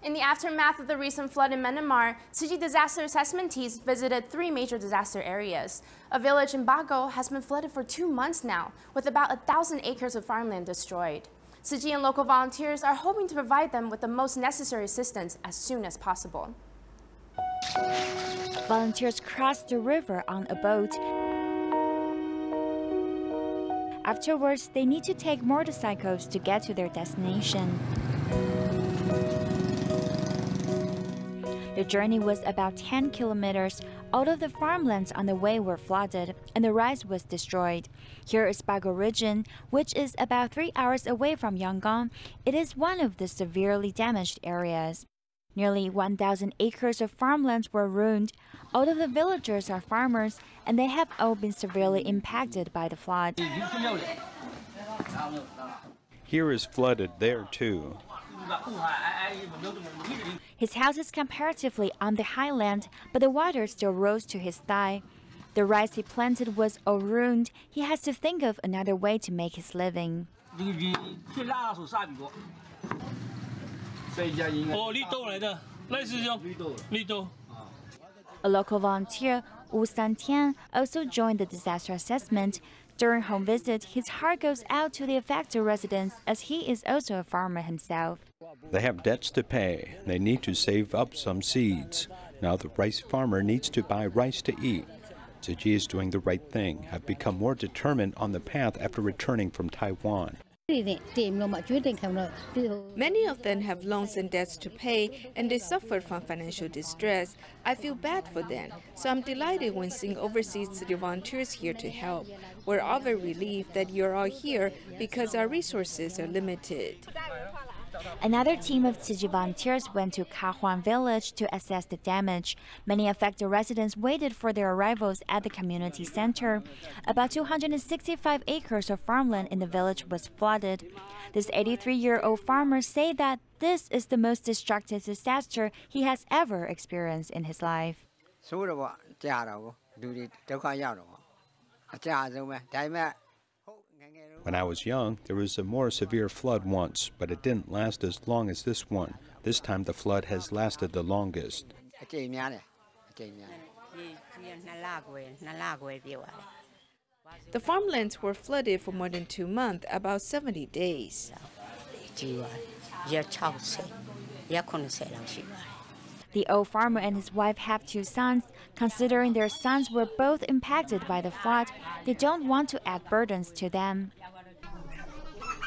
In the aftermath of the recent flood in Myanmar, Tzu Chi disaster assessment teams visited 3 major disaster areas. A village in Bago has been flooded for 2 months now, with about 1,000 acres of farmland destroyed. Tzu Chi and local volunteers are hoping to provide them with the most necessary assistance as soon as possible. Volunteers crossed the river on a boat. Afterwards, they need to take motorcycles to get to their destination. The journey was about 10 kilometers. All of the farmlands on the way were flooded, and the rice was destroyed. Here is Bago region, which is about 3 hours away from Yangon. It is one of the severely damaged areas. Nearly 1,000 acres of farmlands were ruined. All of the villagers are farmers, and they have all been severely impacted by the flood. Here is flooded there too. His house is comparatively on the highland, but the water still rose to his thigh. The rice he planted was all ruined. He has to think of another way to make his living. A local volunteer, Wu Santian, also joined the disaster assessment. During home visit, his heart goes out to the affected residents as he is also a farmer himself. They have debts to pay. They need to save up some seeds. Now the rice farmer needs to buy rice to eat. Tzu Chi is doing the right thing, have become more determined on the path after returning from Taiwan. Many of them have loans and debts to pay, and they suffer from financial distress. I feel bad for them, so I'm delighted when seeing overseas city volunteers here to help. We're all very relieved that you're all here because our resources are limited. Another team of Tzu Chi volunteers went to Kahuan village to assess the damage. Many affected residents waited for their arrivals at the community center. About 265 acres of farmland in the village was flooded. This 83-year-old farmer said that this is the most destructive disaster he has ever experienced in his life. When I was young, there was a more severe flood once, but it didn't last as long as this one. This time the flood has lasted the longest. The farmlands were flooded for more than 2 months, about 70 days. The old farmer and his wife have 2 sons. Considering their sons were both impacted by the flood, they don't want to add burdens to them.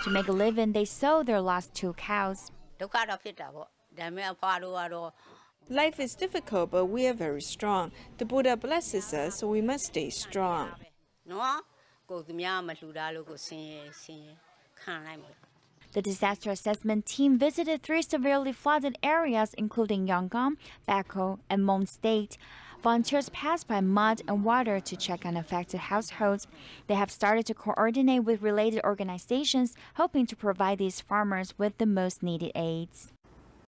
To make a living, they sold their last 2 cows. Life is difficult, but we are very strong. The Buddha blesses us, so we must stay strong. The disaster assessment team visited 3 severely flooded areas, including Yangon, Bago, and Mon State. Volunteers passed by mud and water to check on affected households. They have started to coordinate with related organizations, hoping to provide these farmers with the most needed aids.